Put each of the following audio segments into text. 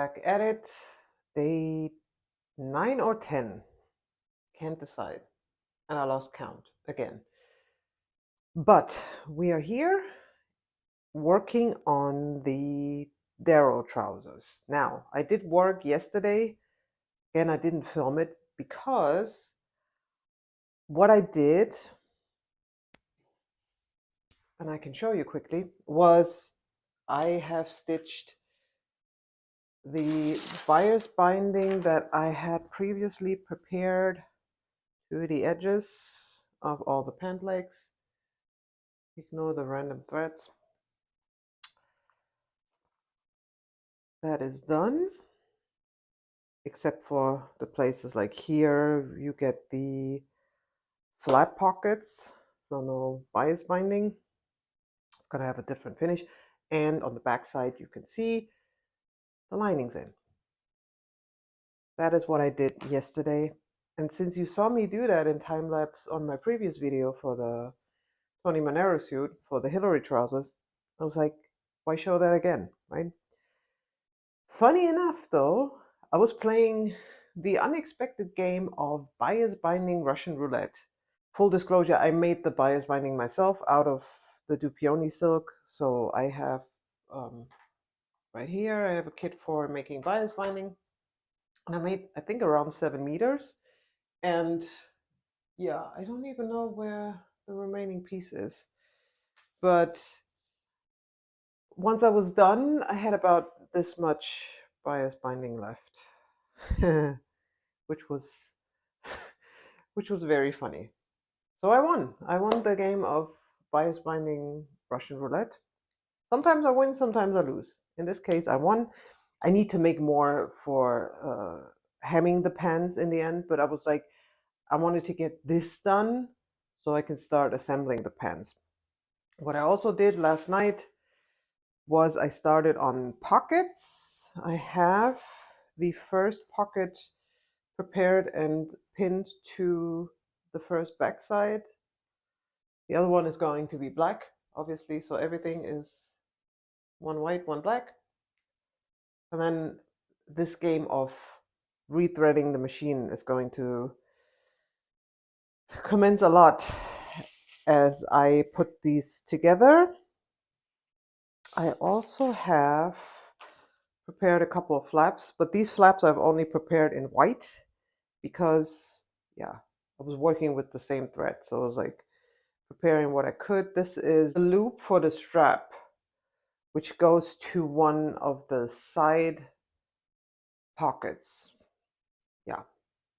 back at it. Day 9 or 10. Can't decide. And I lost count again. But we are here working on the Darrow trousers. Now, I did work yesterday. Again, I didn't film it because what I did, and I can show you quickly, was I have stitched the bias binding that I had previously prepared to the edges of all the pant legs. Ignore the random threads. That is done, except for the places like here, you get the flat pockets, so no bias binding. It's gonna have a different finish. And on the back side, you can see the linings in. That is what I did yesterday. And since you saw me do that in time lapse on my previous video for the Tony Manero suit for the Hillary trousers, I was like, why show that again, right? Funny enough, though, I was playing the unexpected game of bias binding Russian roulette. Full disclosure, I made the bias binding myself out of the dupioni silk. So I have right here, I have a kit for making bias binding. And I made, I think, around 7 meters. And yeah, I don't even know where the remaining piece is. But once I was done, I had about this much bias binding left, which was very funny. So I won. I won the game of bias binding Russian roulette. Sometimes I win, sometimes I lose. In this case, I won. I need to make more for hemming the pants in the end, but I was like, I wanted to get this done so I can start assembling the pants. What I also did last night was I started on pockets. I have the first pocket prepared and pinned to the first backside. The other one is going to be black, obviously, so everything is one white, one black. And then this game of rethreading the machine is going to commence a lot as I put these together. I also have prepared a couple of flaps, but these flaps I've only prepared in white because, yeah, I was working with the same thread. So I was like preparing what I could. This is a loop for the strap, which goes to one of the side pockets. Yeah,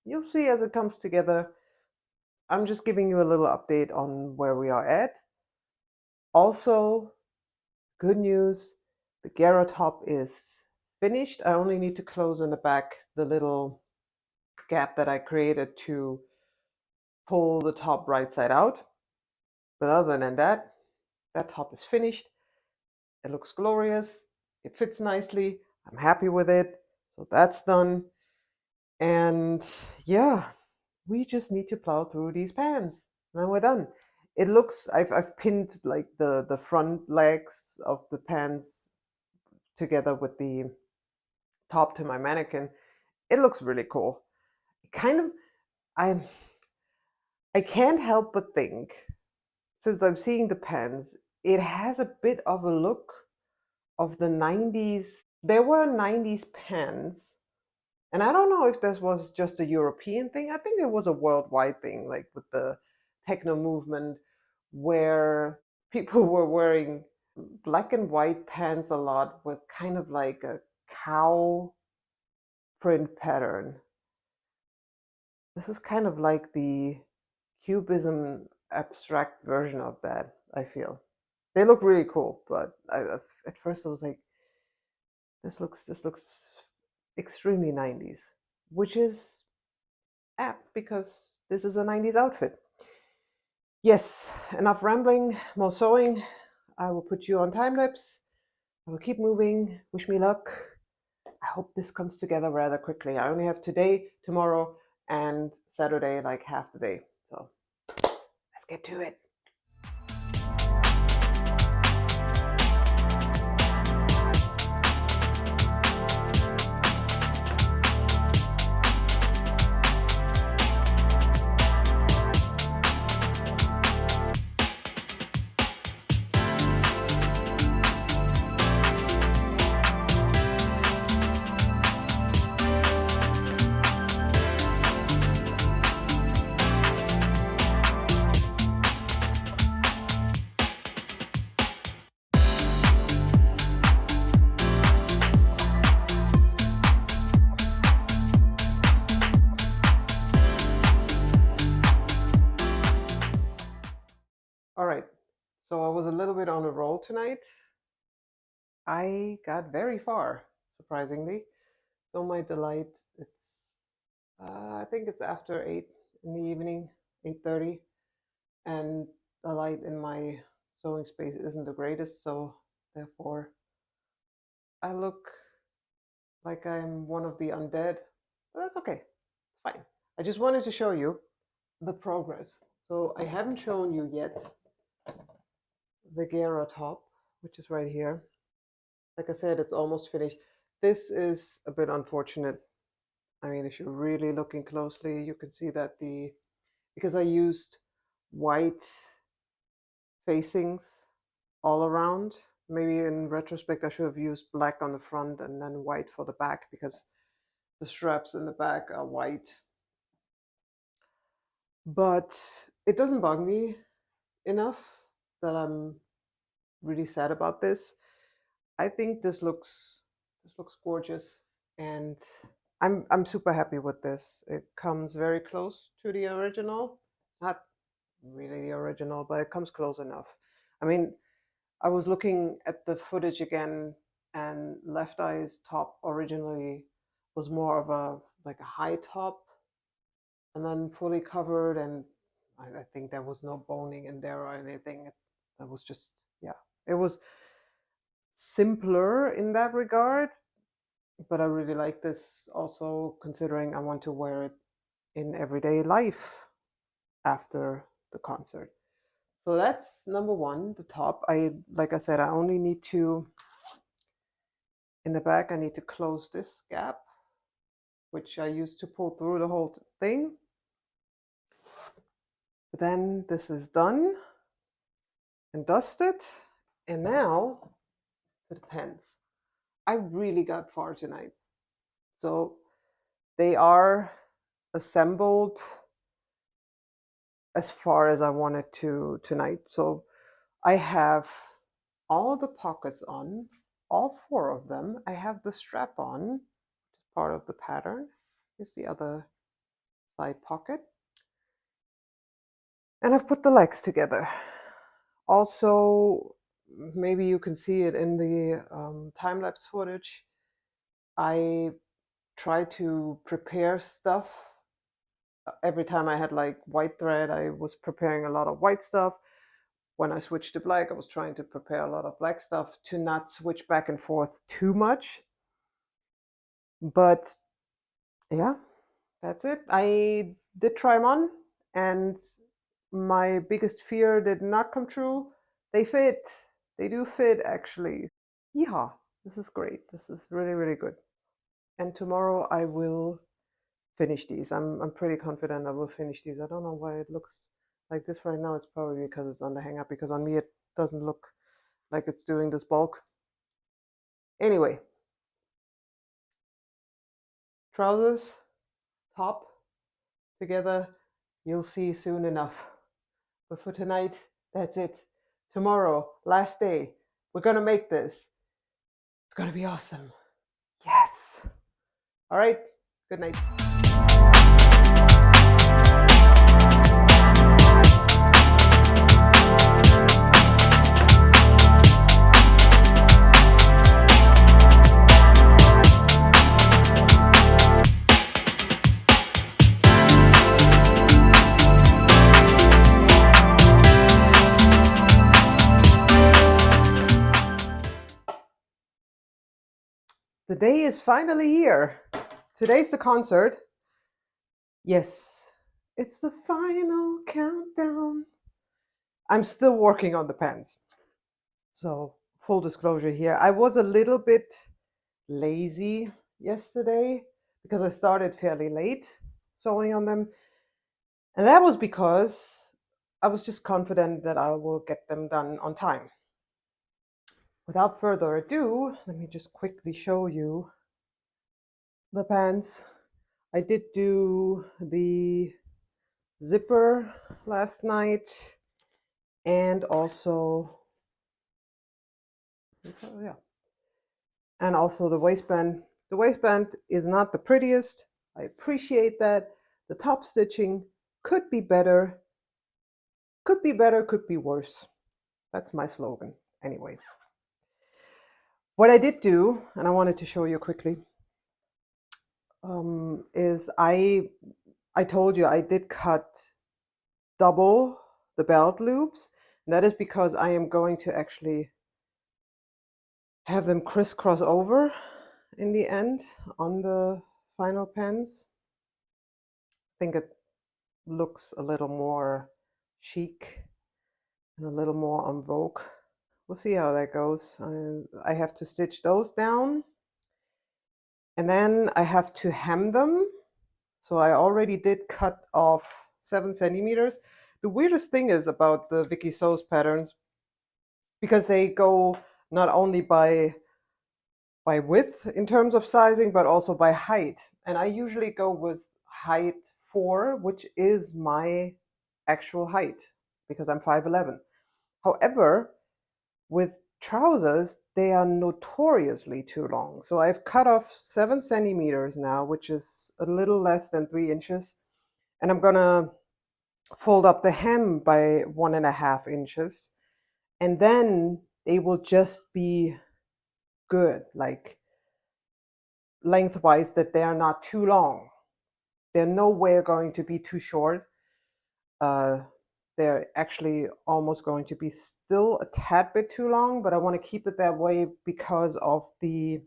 you'll see as it comes together. I'm just giving you a little update on where we are at. Also, good news, the Garrow top is finished. I only need to close in the back the little gap that I created to pull the top right side out. But other than that, that top is finished. It looks glorious. It fits nicely. I'm happy with it. So that's done. And yeah, we just need to plow through these pants. And we're done. It looks, I've pinned like the front legs of the pants together with the top to my mannequin. It looks really cool. Kind of, I can't help but think, since I'm seeing the pants, it has a bit of a look of the 90s. There were 90s pants, and I don't know if this was just a European thing. I think it was a worldwide thing, like with the techno movement, where people were wearing black and white pants a lot with kind of like a cow print pattern. This is kind of like the Cubism abstract version of that, I feel. They look really cool, but at first I was like, this looks extremely 90s, which is apt because this is a 90s outfit. Yes, enough rambling, more sewing. I will put you on time lapse. I will keep moving. Wish me luck. I hope this comes together rather quickly. I only have today, tomorrow, and Saturday, like half the day. So let's get to it. overall tonight. I got very far, surprisingly. So my delight, it's I think it's after 8 in the evening, 8:30, and the light in my sewing space isn't the greatest, so therefore I look like I'm one of the undead. But that's okay. It's fine. I just wanted to show you the progress. So I haven't shown you yet the Gera top, which is right here. Like I said, it's almost finished. This is a bit unfortunate. I mean, if you're really looking closely, you can see that because I used white facings all around. Maybe in retrospect, I should have used black on the front and then white for the back, because the straps in the back are white. But it doesn't bug me enough that I'm really sad about this. I think this looks gorgeous, and I'm super happy with this. It comes very close to the original. It's not really the original, but it comes close enough. I mean, I was looking at the footage again, and Left Eye's top originally was more of a like a high top, and then fully covered, and I think there was no boning in there or anything. It was just, yeah, it was simpler in that regard, but I really like this also, considering I want to wear it in everyday life after the concert. So that's number one, the top. Like I said, I only need to, in the back, I need to close this gap, which I used to pull through the whole thing. But then this is done and dusted. And now to the pants. I really got far tonight. So they are assembled as far as I wanted to tonight. So I have all the pockets on, all 4 of them. I have the strap on, which is part of the pattern. Here's the other side pocket. And I've put the legs together. Also, maybe you can see it in the time-lapse footage. I try to prepare stuff. Every time I had like white thread, I was preparing a lot of white stuff. When I switched to black, I was trying to prepare a lot of black stuff to not switch back and forth too much. But yeah, that's it. I did try them on, and my biggest fear did not come true. They fit. They do fit, actually. Yeah, this is great. This is really, really good. And tomorrow I will finish these. I'm pretty confident I will finish these. I don't know why it looks like this right now. It's probably because it's on the hanger, because on me it doesn't look like it's doing this bulk. Anyway, trousers, top, together, you'll see soon enough. But for tonight, that's it. Tomorrow, last day, we're gonna make this. It's gonna be awesome. Yes. All right, good night. The day is finally here. Today's the concert. Yes, it's the final countdown. I'm still working on the pants. So, full disclosure here, I was a little bit lazy yesterday because I started fairly late sewing on them. And that was because I was just confident that I will get them done on time. Without further ado, let me just quickly show you the pants. I did do the zipper last night, and also, yeah, and also the waistband. The waistband is not the prettiest. I appreciate that. The top stitching could be better, could be worse. That's my slogan. Anyway, what I did do, and I wanted to show you quickly, is I told you I did cut double the belt loops. And that is because I am going to actually have them crisscross over in the end on the final pens. I think it looks a little more chic and a little more on Vogue. We'll see how that goes. I have to stitch those down, and then I have to hem them. So I already did cut off 7 centimeters. The weirdest thing is about the Vicky Sews patterns, because they go not only by width in terms of sizing, but also by height. And I usually go with height 4, which is my actual height, because I'm 5'11". However, with trousers, they are notoriously too long. So I've cut off 7 centimeters now, which is a little less than 3 inches. And I'm gonna fold up the hem by 1.5 inches. And then they will just be good, like lengthwise, that they are not too long. They're nowhere going to be too short. They're actually almost going to be still a tad bit too long, but I want to keep it that way because of the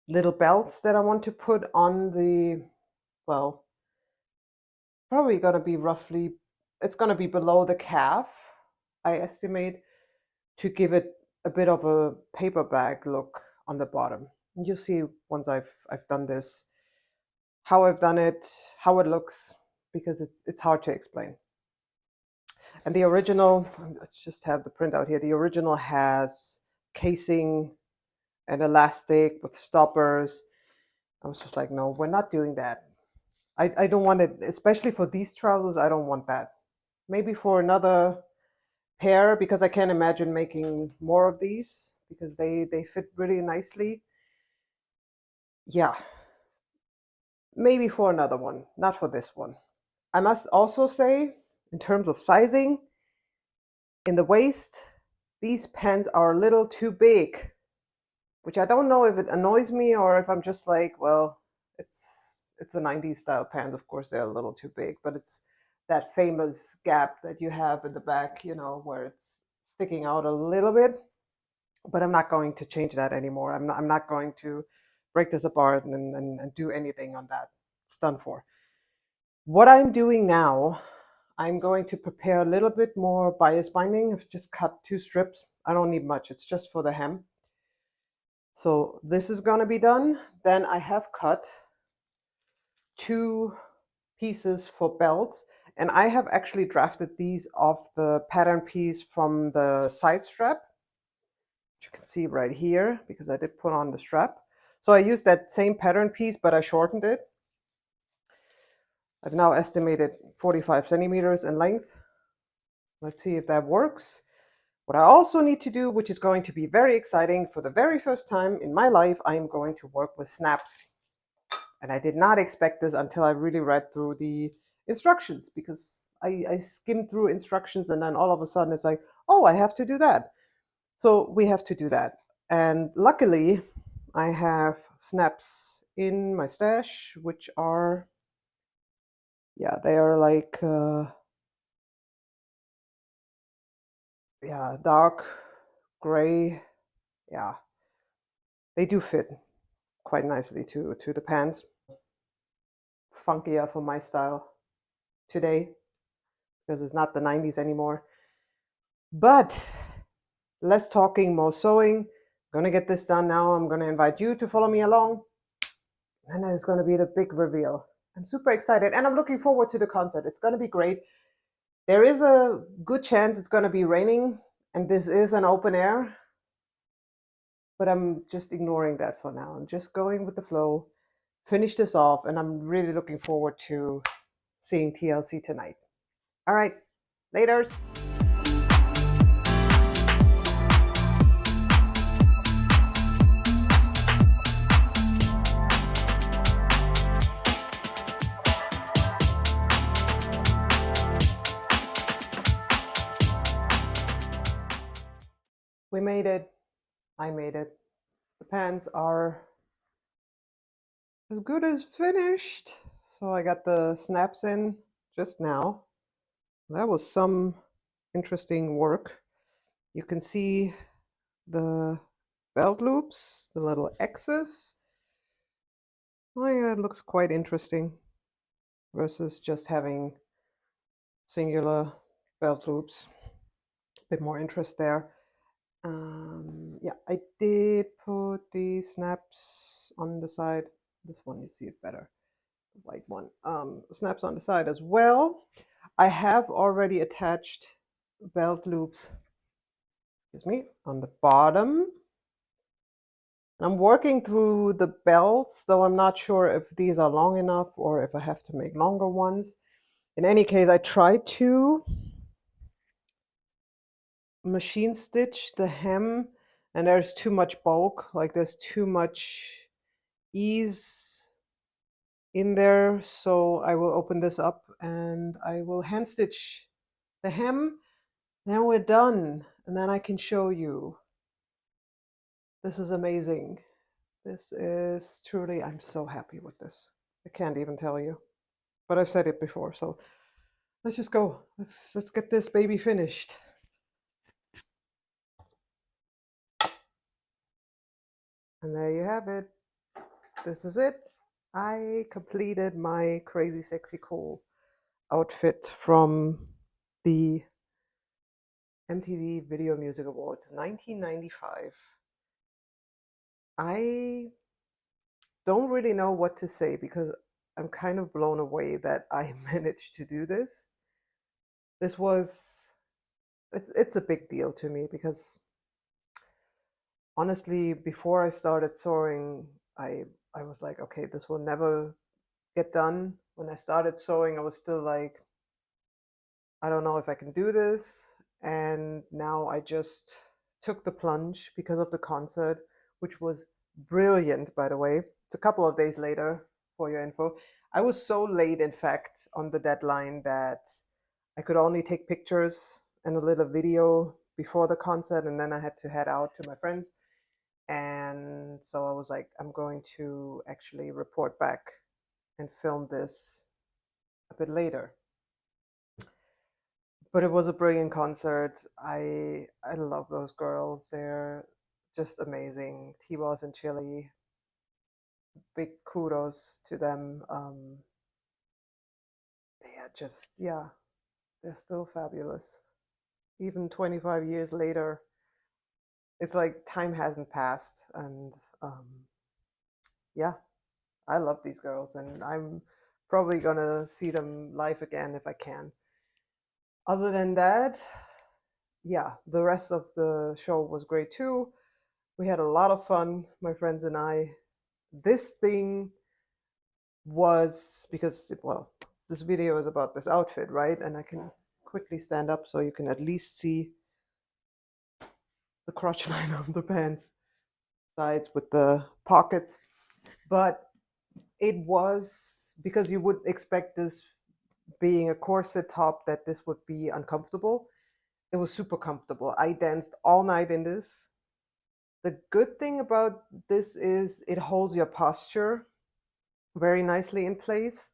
little belts that I want to put on the, well, probably going to be roughly, it's going to be below the calf, I estimate, to give it a bit of a paper bag look on the bottom. And you'll see once I've done this, how I've done it, how it looks, because it's hard to explain. And the original, let's just have the print out here. The original has casing and elastic with stoppers. I was just like, no, we're not doing that. I don't want it, especially for these trousers, I don't want that. Maybe for another pair, because I can't imagine making more of these, because they fit really nicely. Yeah, maybe for another one, not for this one. I must also say, in terms of sizing, in the waist, these pants are a little too big, which I don't know if it annoys me or if I'm just like, well, it's a 90s style pants. Of course, they're a little too big, but it's that famous gap that you have in the back, you know, where it's sticking out a little bit. But I'm not going to change that anymore. I'm not going to break this apart and do anything on that. It's done for. What I'm doing now, I'm going to prepare a little bit more bias binding. I've just cut 2 strips. I don't need much. It's just for the hem. So this is going to be done. Then I have cut 2 pieces for belts. And I have actually drafted these off the pattern piece from the side strap, which you can see right here, because I did put on the strap. So I used that same pattern piece, but I shortened it. I've now estimated 45 centimeters in length. Let's see if that works. What I also need to do, which is going to be very exciting, for the very first time in my life, I am going to work with snaps. And I did not expect this until I really read through the instructions, because I skimmed through instructions and then all of a sudden it's like, oh, I have to do that. So we have to do that. And luckily, I have snaps in my stash, which are, yeah, they are like, yeah, dark gray. Yeah, they do fit quite nicely to the pants. Funkier for my style today, because it's not the 90s anymore. But less talking, more sewing. I'm gonna get this done now. I'm gonna invite you to follow me along. And then it's gonna be the big reveal. I'm super excited, and I'm looking forward to the concert. It's gonna be great. There is a good chance it's gonna be raining, and this is an open air. But I'm just ignoring that for now. I'm just going with the flow, finish this off, and I'm really looking forward to seeing TLC tonight. All right, laters. made it. I made it. The pants are as good as finished. So I got the snaps in just now. That was some interesting work. You can see the belt loops, the little X's. Oh yeah, it looks quite interesting versus just having singular belt loops. A bit more interest there. Yeah, I did put the snaps on the side. This one you see it better, the white one. Snaps on the side as well. I have already attached belt loops, excuse me, on the bottom. I'm working through the belts, though I'm not sure if these are long enough or if I have to make longer ones. In any case, I tried to machine stitch the hem, and there's too much bulk, like there's too much ease in there. So I will open this up and I will hand stitch the hem. Then we're done, and then I can show you. This is amazing. This is truly, I'm so happy with this. I can't even tell you. But I've said it before, so let's just go. Let's get this baby finished. And there you have it. This is it. I completed my Crazy Sexy Cool outfit from the MTV Video Music Awards 1995. I don't really know what to say because I'm kind of blown away that I managed to do this. This was, it's a big deal to me because honestly, before I started sewing, I was like, okay, this will never get done. When I started sewing, I was still like, I don't know if I can do this. And now I just took the plunge because of the concert, which was brilliant, by the way. It's a couple of days later for your info. I was so late, in fact, on the deadline that I could only take pictures and a little video before the concert, and then I had to head out to my friends. And so I was like, I'm going to actually report back and film this a bit later. But it was a brilliant concert. I love those girls. They're just amazing. T-Boss and Chili. Big kudos to them. They are just, yeah, they're still fabulous. Even 25 years later, it's like time hasn't passed. And yeah, I love these girls, and I'm probably gonna see them live again if I can. Other than that, yeah, the rest of the show was great too. We had a lot of fun, my friends and I. This thing was because, well, this video is about this outfit, right? And I can quickly stand up so you can at least see the crotch line of the pants, sides with the pockets. But it was because you would expect this being a corset top that this would be uncomfortable. It was super comfortable. I danced all night in this. The good thing about this is it holds your posture very nicely in place,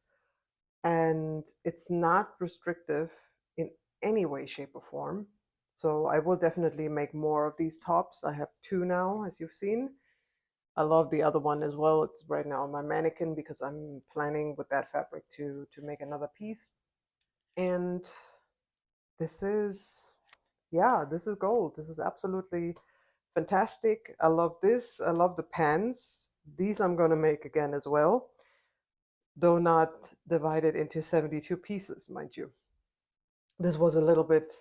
and it's not restrictive in any way, shape, or form. So I will definitely make more of these tops. I have two now, as you've seen. I love the other one as well. It's right now on my mannequin because I'm planning with that fabric to make another piece. And this is, yeah, this is gold. This is absolutely fantastic. I love this. I love the pants. These I'm going to make again as well, though not divided into 72 pieces, mind you. This was a little bit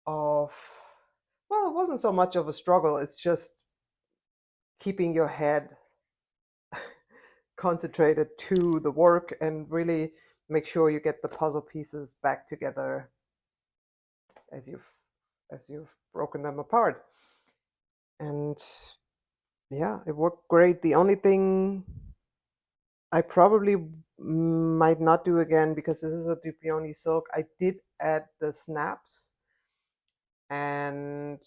of, well, it wasn't so much of a struggle. It's just keeping your head concentrated to the work and really make sure you get the puzzle pieces back together as you've broken them apart. And yeah, it worked great. The only thing I probably might not do again, because this is a dupioni silk, I did add the snaps, and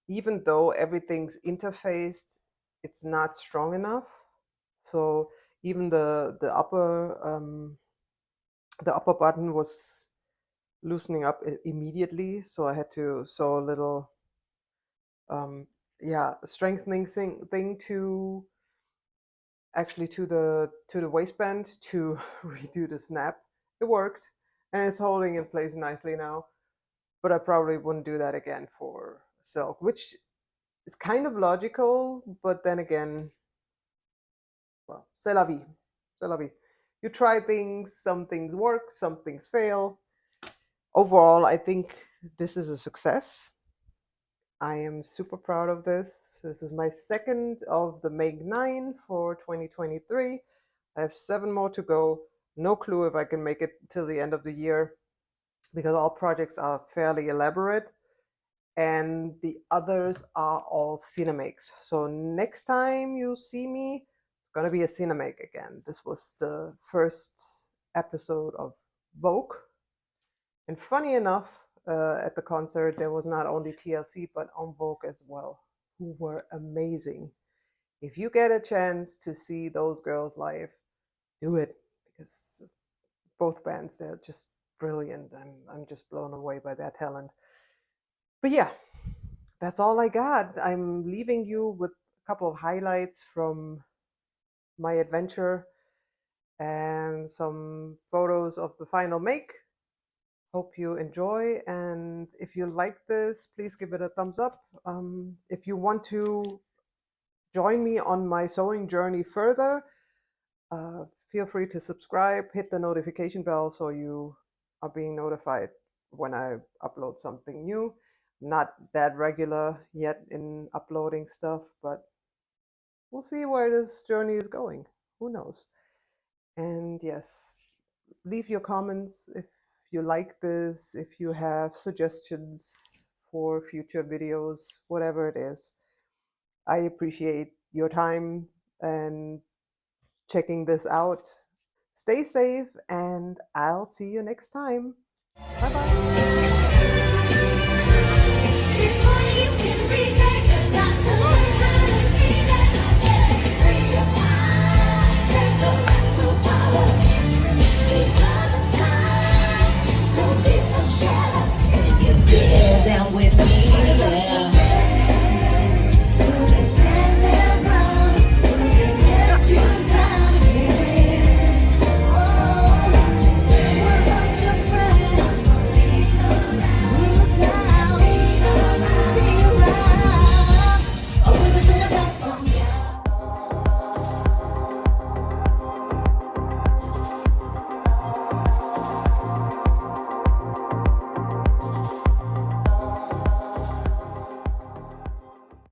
even though everything's interfaced, it's not strong enough. So even the upper button was loosening up immediately. So I had to sew a little um, yeah, strengthening thing to actually to the waistband to redo the snap. It worked, and it's holding in place nicely now. But I probably wouldn't do that again for silk, which is kind of logical. But then again, well, c'est la vie, c'est la vie. You try things, some things work, some things fail. Overall, I think this is a success. I am super proud of this. This is my second of the Make 9 for 2023. I have 7 more to go. No clue if I can make it till the end of the year because all projects are fairly elaborate and the others are all cinemakes. So next time you see me, it's gonna be a cinemake again. This was the first episode of Vogue. And funny enough, at the concert, there was not only TLC, but En Vogue as well, who were amazing. If you get a chance to see those girls live, do it because both bands, they're just brilliant. I'm just blown away by their talent. But yeah, that's all I got. I'm leaving you with a couple of highlights from my adventure and some photos of the final make. Hope you enjoy, and if you like this, please give it a thumbs up. If you want to join me on my sewing journey further, feel free to subscribe, hit the notification bell so you are being notified when I upload something new. Not that regular yet in uploading stuff, but we'll see where this journey is going. Who knows? And yes, leave your comments if you like this, if you have suggestions for future videos, whatever it is. I appreciate your time and checking this out. Stay safe, and I'll see you next time. Bye bye.